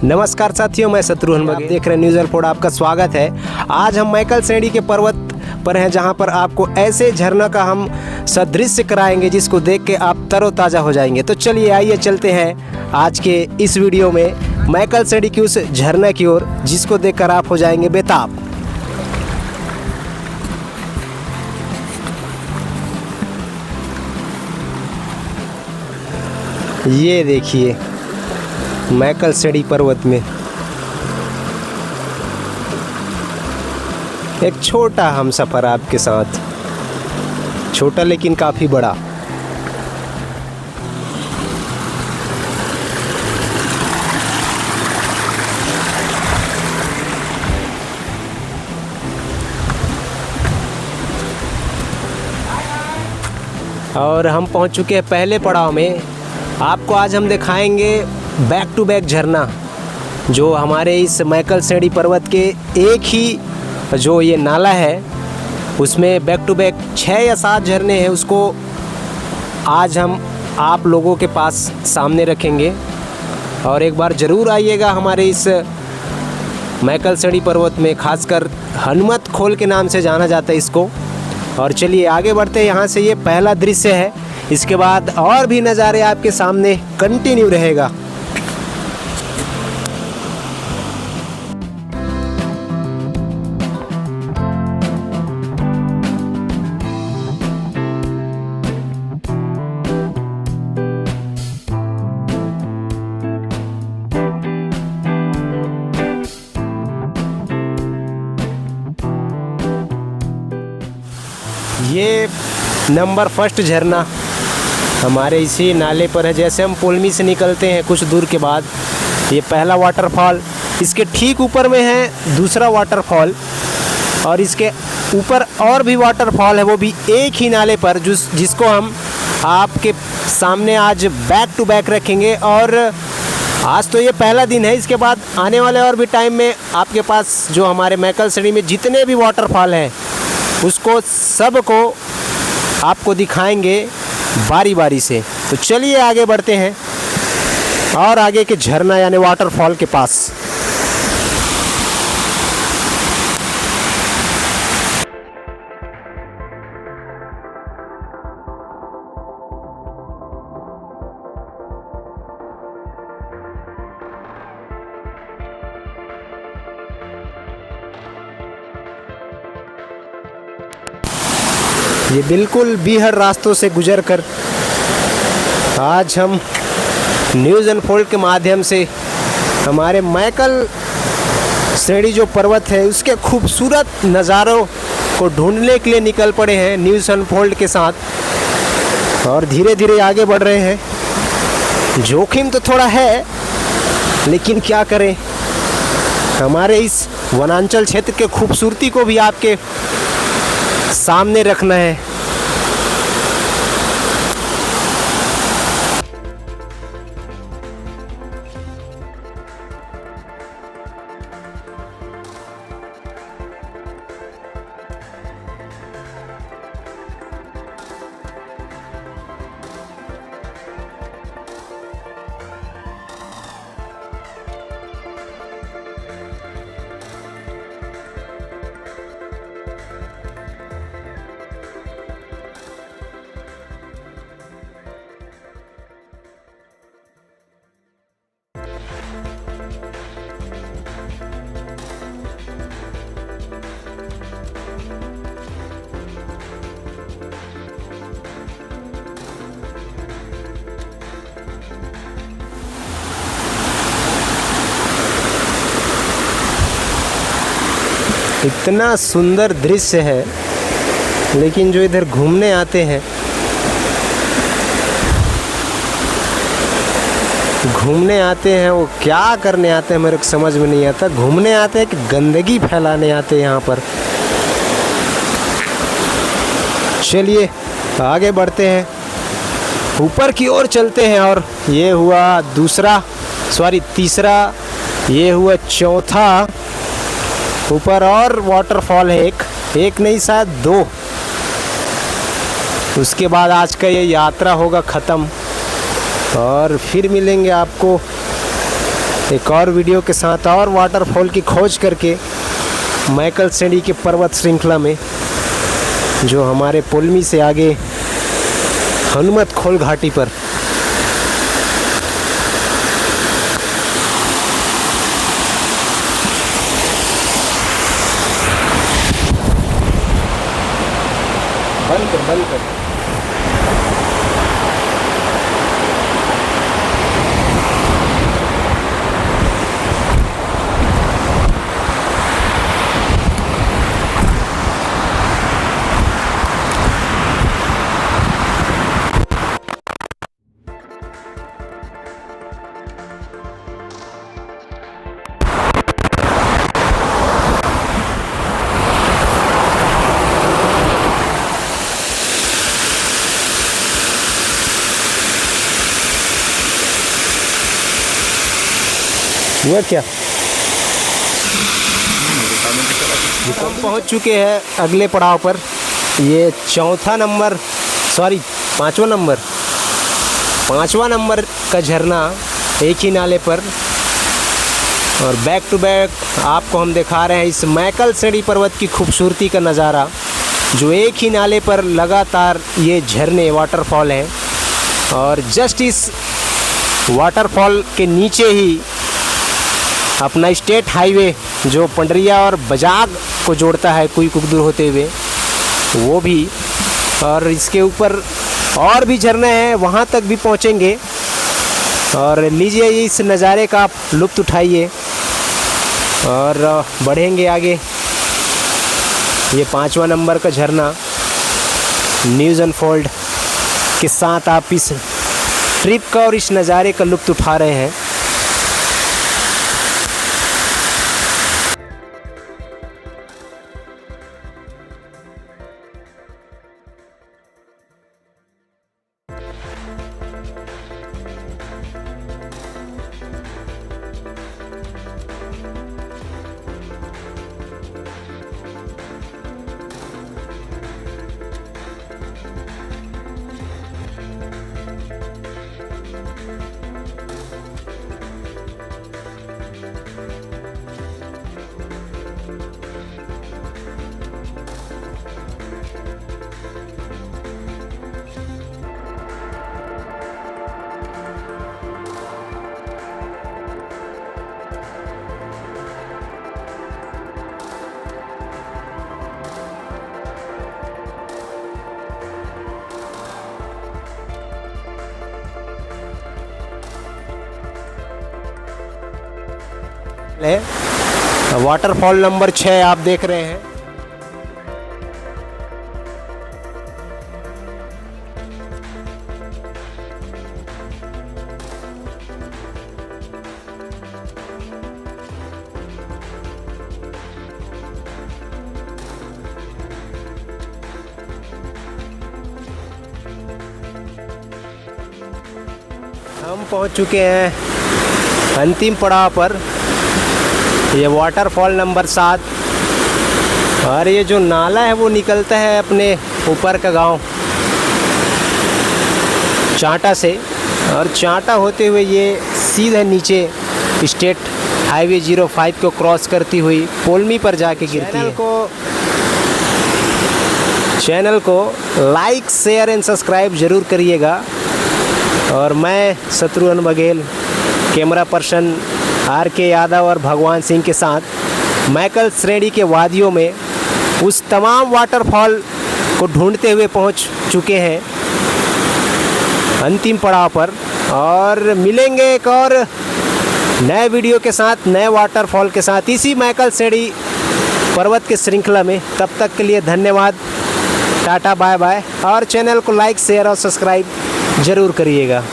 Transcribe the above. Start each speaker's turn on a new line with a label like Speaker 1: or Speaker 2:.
Speaker 1: नमस्कार साथियों, मैं शत्रुघ्न बघेल, देख रहे हैं न्यूज़ अनफोल्ड। आपका स्वागत है। आज हम मैकल श्रेणी के पर्वत पर हैं, जहां पर आपको ऐसे झरना का हम सदृश्य कराएंगे जिसको देख के आप तरोताज़ा हो जाएंगे। तो चलिए आइए चलते हैं आज के इस वीडियो में मैकल श्रेणी की उस झरना की ओर जिसको देखकर आप हो जाएंगे बेताब। ये देखिए मैकल श्रेणी पर्वत में एक छोटा हम सफ़र आपके साथ, छोटा लेकिन काफ़ी बड़ा। और हम पहुंच चुके हैं पहले पड़ाव में। आपको आज हम दिखाएंगे बैक टू बैक झरना, जो हमारे इस मैकल श्रेणी पर्वत के एक ही जो ये नाला है उसमें बैक टू बैक 6 या 7 झरने हैं। उसको आज हम आप लोगों के पास सामने रखेंगे और एक बार ज़रूर आइएगा हमारे इस मैकल श्रेणी पर्वत में। खासकर हनुमत खोल के नाम से जाना जाता है इसको। और चलिए आगे बढ़ते हैं। यहाँ से ये पहला दृश्य है, इसके बाद और भी नज़ारे आपके सामने कंटिन्यू रहेगा। ये नंबर फर्स्ट झरना हमारे इसी नाले पर है। जैसे हम पुलमी से निकलते हैं कुछ दूर के बाद ये पहला वाटरफॉल, इसके ठीक ऊपर में है दूसरा वाटरफॉल, और इसके ऊपर और भी वाटरफॉल है, वो भी एक ही नाले पर, जिसको हम आपके सामने आज बैक टू बैक रखेंगे। और आज तो ये पहला दिन है, इसके बाद आने वाले और भी टाइम में आपके पास जो हमारे मैकल श्रेणी में जितने भी वाटरफॉल हैं उसको सबको आपको दिखाएंगे बारी बारी से। तो चलिए आगे बढ़ते हैं और आगे के झरना यानी वाटरफॉल के पास। ये बिल्कुल बीहड़ रास्तों से गुजरकर आज हम न्यूज़ अनफोल्ड के माध्यम से हमारे मैकल श्रेणी जो पर्वत है उसके खूबसूरत नज़ारों को ढूंढने के लिए निकल पड़े हैं न्यूज़ अनफोल्ड के साथ। और धीरे धीरे आगे बढ़ रहे हैं। जोखिम तो थोड़ा है, लेकिन क्या करें, हमारे इस वनांचल क्षेत्र के खूबसूरती को भी आपके सामने रखना है। इतना सुंदर दृश्य है, लेकिन जो इधर घूमने आते हैं वो क्या करने आते हैं मेरे को समझ में नहीं आता। घूमने आते हैं कि गंदगी फैलाने आते हैं यहाँ पर। चलिए आगे बढ़ते हैं, ऊपर की ओर चलते हैं। और ये हुआ तीसरा, ये हुआ चौथा। ऊपर और वाटरफॉल है, एक नहीं शायद 2। उसके बाद आज का ये यात्रा होगा ख़त्म और फिर मिलेंगे आपको एक और वीडियो के साथ और वाटरफॉल की खोज करके मैकल श्रेणी के पर्वत श्रृंखला में जो हमारे पुलमी से आगे हनुमत खोल घाटी पर बंद कर हुआ क्या? हम पहुंच चुके हैं अगले पड़ाव पर। ये पांचवा नंबर का झरना एक ही नाले पर, और बैक टू बैक आपको हम दिखा रहे हैं इस मैकल श्रेणी पर्वत की खूबसूरती का नज़ारा, जो एक ही नाले पर लगातार ये झरने वाटरफॉल हैं। और जस्ट इस वाटरफॉल के नीचे ही अपना स्टेट हाईवे जो पंडरिया और बजाग को जोड़ता है कुई कुकदूर होते हुए, वो भी, और इसके ऊपर और भी झरने हैं, वहाँ तक भी पहुँचेंगे। और लीजिए इस नज़ारे का आप लुत्फ़ उठाइए और बढ़ेंगे आगे। ये 5वां नंबर का झरना न्यूज़ अनफोल्ड के साथ आप इस ट्रिप का और इस नज़ारे का लुत्फ़ उठा रहे हैं। वाटरफॉल नंबर 6 आप देख रहे हैं। हम पहुंच चुके हैं अंतिम पड़ाव पर, ये वाटरफॉल नंबर 7। और ये जो नाला है वो निकलता है अपने ऊपर का गांव चांटा से, और चांटा होते हुए ये सीधे नीचे स्टेट हाईवे 05 को क्रॉस करती हुई पोलमी पर जाके गिरती है। चैनल को लाइक, शेयर एंड सब्सक्राइब ज़रूर करिएगा। और मैं Shatrughan Baghel, camera person RK Yadav और भगवान सिंह के साथ मैकल श्रेणी के वादियों में उस तमाम वाटरफॉल को ढूंढते हुए पहुंच चुके हैं अंतिम पड़ाव पर। और मिलेंगे एक और नए वीडियो के साथ, नए वाटरफॉल के साथ इसी मैकल श्रेणी पर्वत के श्रृंखला में। तब तक के लिए धन्यवाद, टाटा, बाय बाय। और चैनल को लाइक, शेयर और सब्सक्राइब ज़रूर करिएगा।